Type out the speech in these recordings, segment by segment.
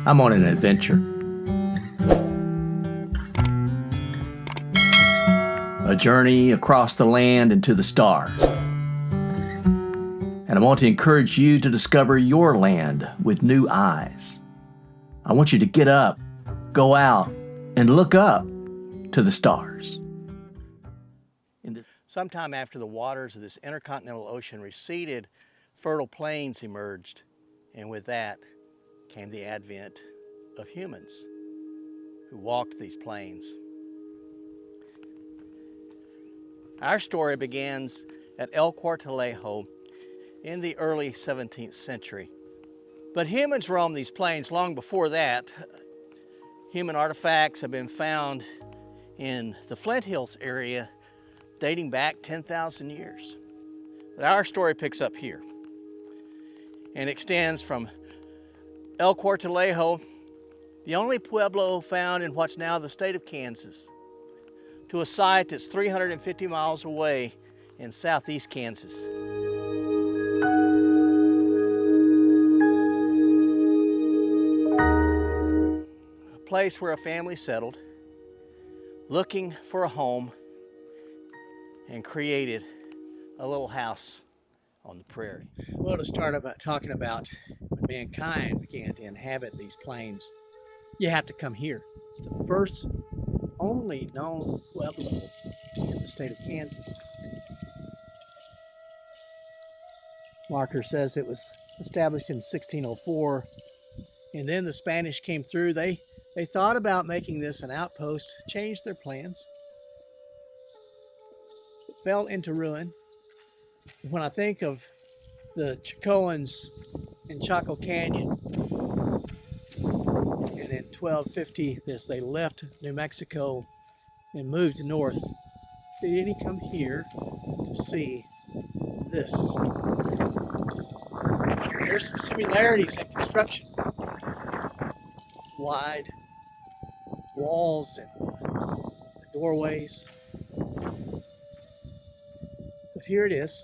I'm on an adventure. A journey across the land and to the stars. And I want to encourage you to discover your land with new eyes. I want you to get up, go out, and look up to the stars. Sometime after the waters of this intercontinental ocean receded, fertile plains emerged, and with that came the advent of humans who walked these plains. Our story begins at El Cuartelejo in the early 17th century. But humans roamed these plains long before that. Human artifacts have been found in the Flint Hills area dating back 10,000 years. But our story picks up here and extends from El Cuartelejo, the only pueblo found in what's now the state of Kansas, to a site that's 350 miles away in southeast Kansas. A place where a family settled, looking for a home, and created a little house on the prairie. Well, to start about talking about when mankind began to inhabit these plains, you have to come here. It's the first only known pueblo in the state of Kansas. Marker says it was established in 1604, and then the Spanish came through. They thought about making this an outpost, changed their plans. It fell into ruin. When I think of the Chicoans in Chaco Canyon, and in 1250, as they left New Mexico and moved north, they didn't come here to see this. There's some similarities in construction. Wide walls and the doorways. But here it is.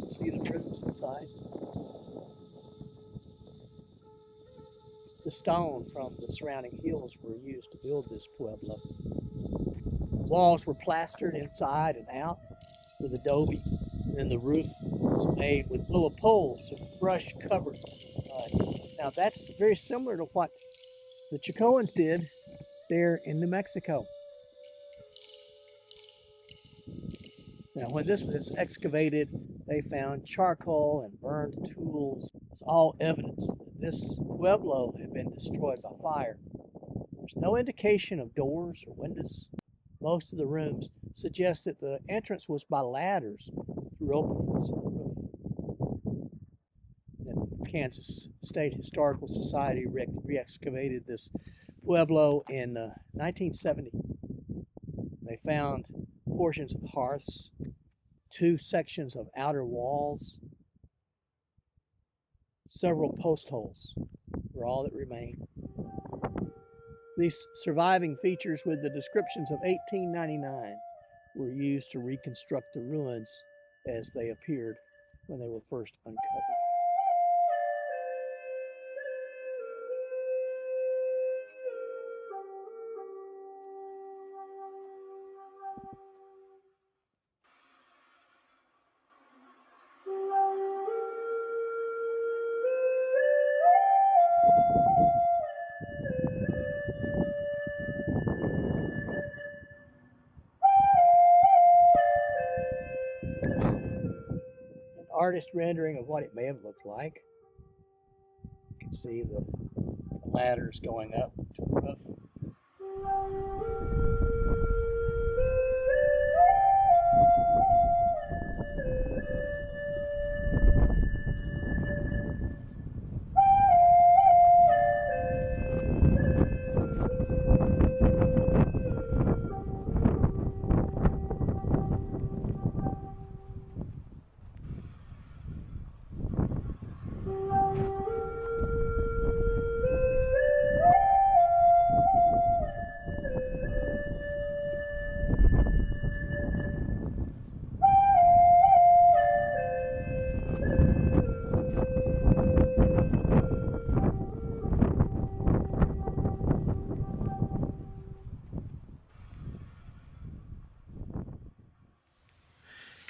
See the rooms inside. The stone from the surrounding hills were used to build this pueblo. Walls were plastered inside and out with adobe, and then the roof was made with willow poles, brush covered. Now that's very similar to what the Chicoans did there in New Mexico. Now when this was excavated, they found charcoal and burned tools. It's all evidence that this pueblo had been destroyed by fire. There's no indication of doors or windows. Most of the rooms suggest that the entrance was by ladders through openings in the roof. The Kansas State Historical Society re-excavated this pueblo in 1970. They found portions of hearths, 2 sections of outer walls, several post holes were all that remained. These surviving features with the descriptions of 1899 were used to reconstruct the ruins as they appeared when they were first uncovered. Artist rendering of what it may have looked like. You can see the ladders going up to the roof.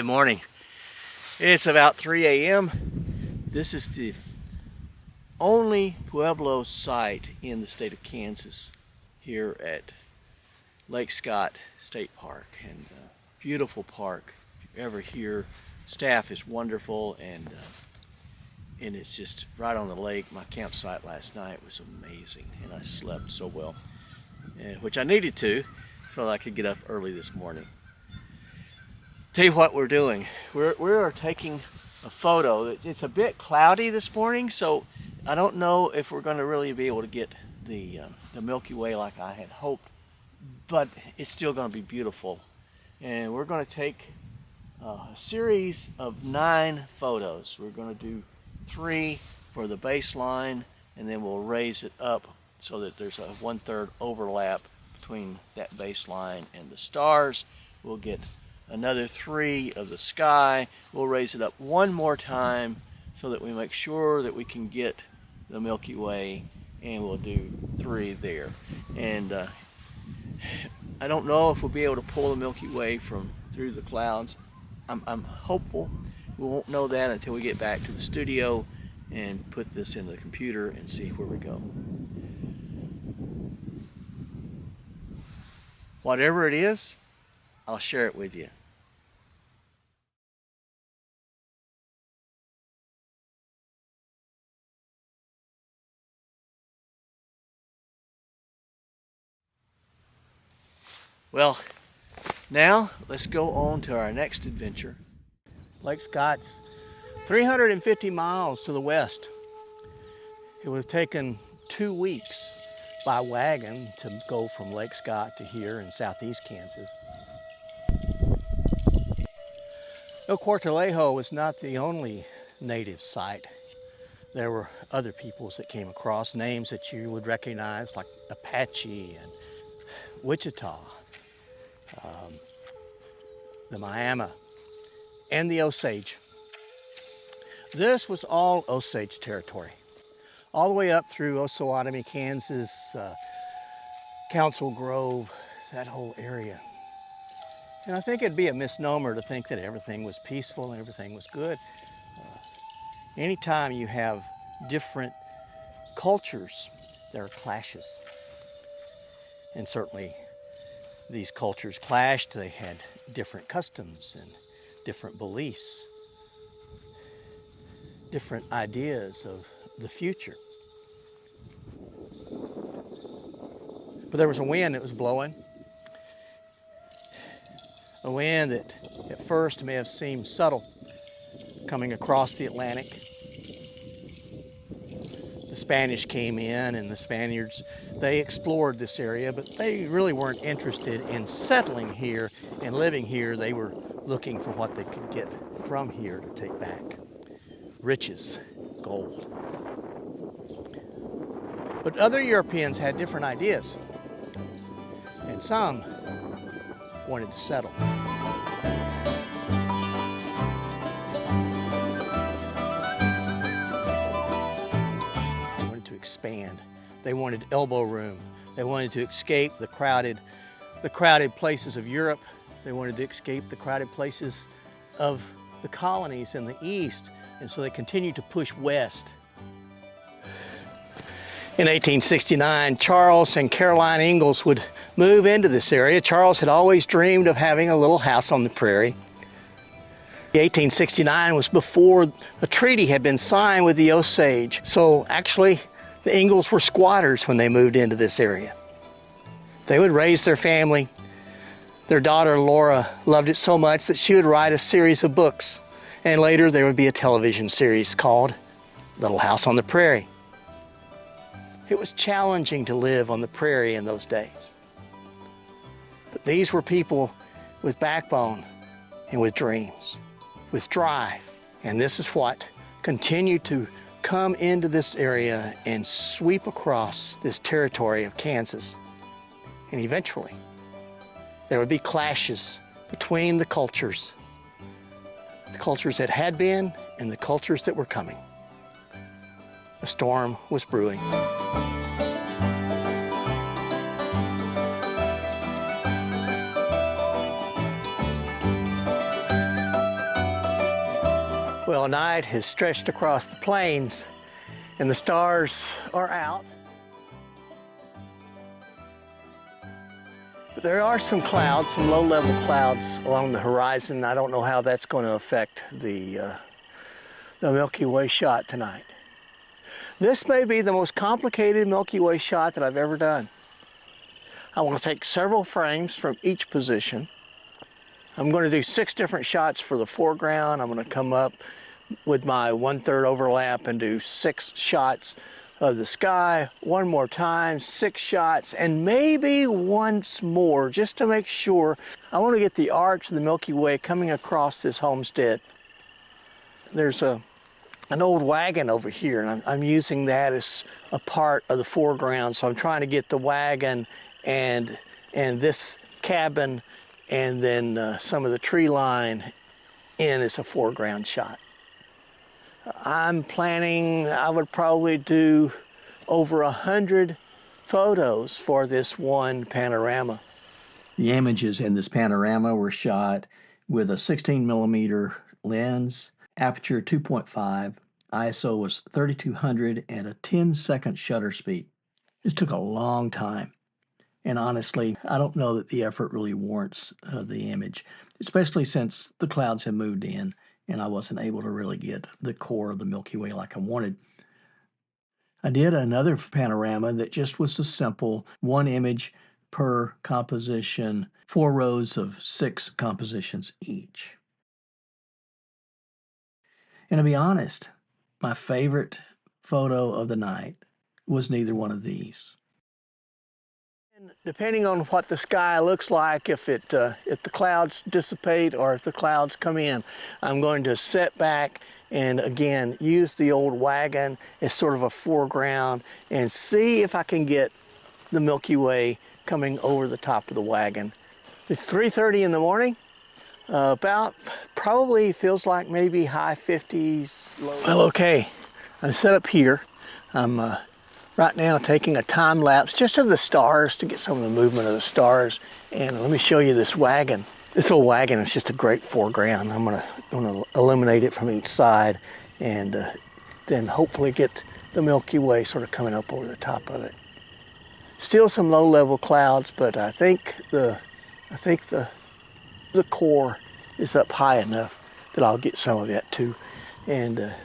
Good morning. It's about 3 a.m. This is the only Pueblo site in the state of Kansas here at Lake Scott State Park, and beautiful park. If you're ever here, staff is wonderful, and it's just right on the lake. My campsite last night was amazing, and I slept so well, which I needed to, so that I could get up early this morning. Tell you what we're doing. We are taking a photo. It's a bit cloudy this morning, so I don't know if we're going to really be able to get the Milky Way like I had hoped, but it's still going to be beautiful. And we're going to take a series of 9 photos. We're going to do 3 for the baseline, and then we'll raise it up so that there's a 1/3 overlap between that baseline and the stars. We'll get another 3 of the sky. We'll raise it up one more time so that we make sure that we can get the Milky Way, and we'll do 3 there. And I don't know if we'll be able to pull the Milky Way from through the clouds. I'm hopeful. We won't know that until we get back to the studio and put this in the computer and see where we go. Whatever it is, I'll share it with you. Well, now let's go on to our next adventure. Lake Scott's 350 miles to the west. It would have taken 2 weeks by wagon to go from Lake Scott to here in southeast Kansas. No, Cuartelejo was not the only native site. There were other peoples that came across, names that you would recognize like Apache and Wichita, the Miami, and the Osage. This was all Osage territory, all the way up through Osawatomie, Kansas, Council Grove, that whole area. And I think it'd be a misnomer to think that everything was peaceful and everything was good. Anytime you have different cultures, there are clashes. And certainly these cultures clashed. They had different customs and different beliefs, different ideas of the future. But there was a wind that was blowing. A wind that at first may have seemed subtle, coming across the Atlantic. The Spanish came in, and the Spaniards, they explored this area, but they really weren't interested in settling here and living here. They were looking for what they could get from here to take back. Riches, gold. But other Europeans had different ideas, and some wanted to settle. They wanted to expand. They wanted elbow room. They wanted to escape the crowded places of Europe. They wanted to escape the crowded places of the colonies in the east, and so they continued to push west. In 1869, Charles and Caroline Ingalls would move into this area. Charles had always dreamed of having a little house on the prairie. 1869 was before a treaty had been signed with the Osage. So actually, the Ingalls were squatters when they moved into this area. They would raise their family. Their daughter, Laura, loved it so much that she would write a series of books. And later, there would be a television series called Little House on the Prairie. It was challenging to live on the prairie in those days. But these were people with backbone and with dreams, with drive. And this is what continued to come into this area and sweep across this territory of Kansas. And eventually, there would be clashes between the cultures that had been and the cultures that were coming. A storm was brewing. Well, night has stretched across the plains and the stars are out. But there are some clouds, some low-level clouds along the horizon. I don't know how that's going to affect the Milky Way shot tonight. This may be the most complicated Milky Way shot that I've ever done. I want to take several frames from each position. I'm going to do 6 different shots for the foreground. I'm going to come up with my 1/3 overlap and do 6 shots of the sky, one more time, 6 shots, and maybe once more, just to make sure. I want to get the arch of the Milky Way coming across this homestead. There's an old wagon over here, and I'm using that as a part of the foreground, so I'm trying to get the wagon and this cabin and then some of the tree line in as a foreground shot. I'm planning, I would probably do over 100 photos for this one panorama. The images in this panorama were shot with a 16mm lens, aperture 2.5, ISO was 3200, and a 10-second shutter speed. This took a long time. And honestly, I don't know that the effort really warrants the image, especially since the clouds have moved in and I wasn't able to really get the core of the Milky Way like I wanted. I did another panorama that just was a simple 1 image per composition, 4 rows of 6 compositions each. And to be honest, my favorite photo of the night was neither one of these. Depending on what the sky looks like, if the clouds dissipate or if the clouds come in, I'm going to set back and again use the old wagon as sort of a foreground and see if I can get the Milky Way coming over the top of the wagon. It's 3:30 in the morning. About probably feels like maybe high 50s. Well, okay, I'm set up here. I'm right now taking a time lapse just of the stars to get some of the movement of the stars. And let me show you this wagon. This old wagon is just a great foreground. I'm gonna illuminate it from each side and then hopefully get the Milky Way sort of coming up over the top of it. Still some low-level clouds, but I think the core is up high enough that I'll get some of that too. And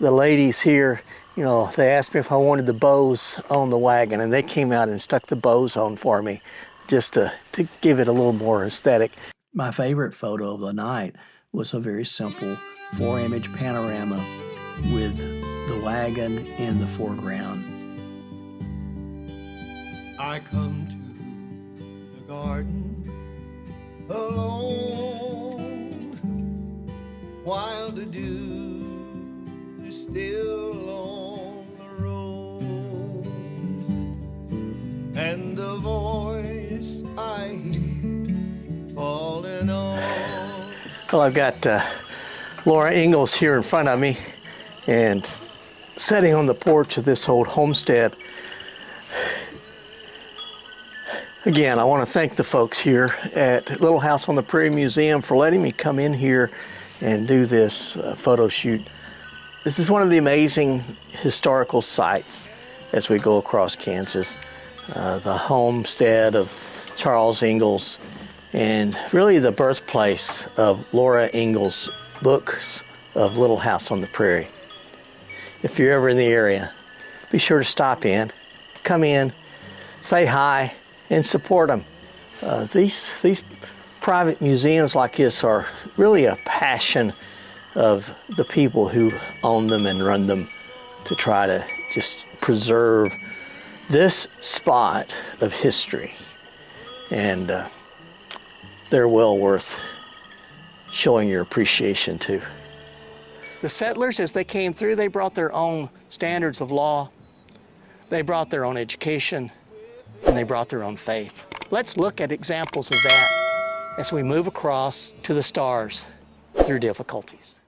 the ladies here, you know, they asked me if I wanted the bows on the wagon, and they came out and stuck the bows on for me just to give it a little more aesthetic. My favorite photo of the night was a very simple 4-image panorama with the wagon in the foreground. I come to the garden alone while the dew is still on the rose, and the voice I hear falling on. Well, I've got Laura Ingalls here in front of me and sitting on the porch of this old homestead. Again, I want to thank the folks here at Little House on the Prairie Museum for letting me come in here and do this photo shoot. This is one of the amazing historical sites as we go across Kansas. The homestead of Charles Ingalls, and really the birthplace of Laura Ingalls' books of Little House on the Prairie. If you're ever in the area, be sure to stop in, come in, say hi, and support them. These private museums like this are really a passion of the people who own them and run them to try to just preserve this spot of history. And they're well worth showing your appreciation to. The settlers, as they came through, they brought their own standards of law, they brought their own education, and they brought their own faith. Let's look at examples of that as we move across to the stars through difficulties.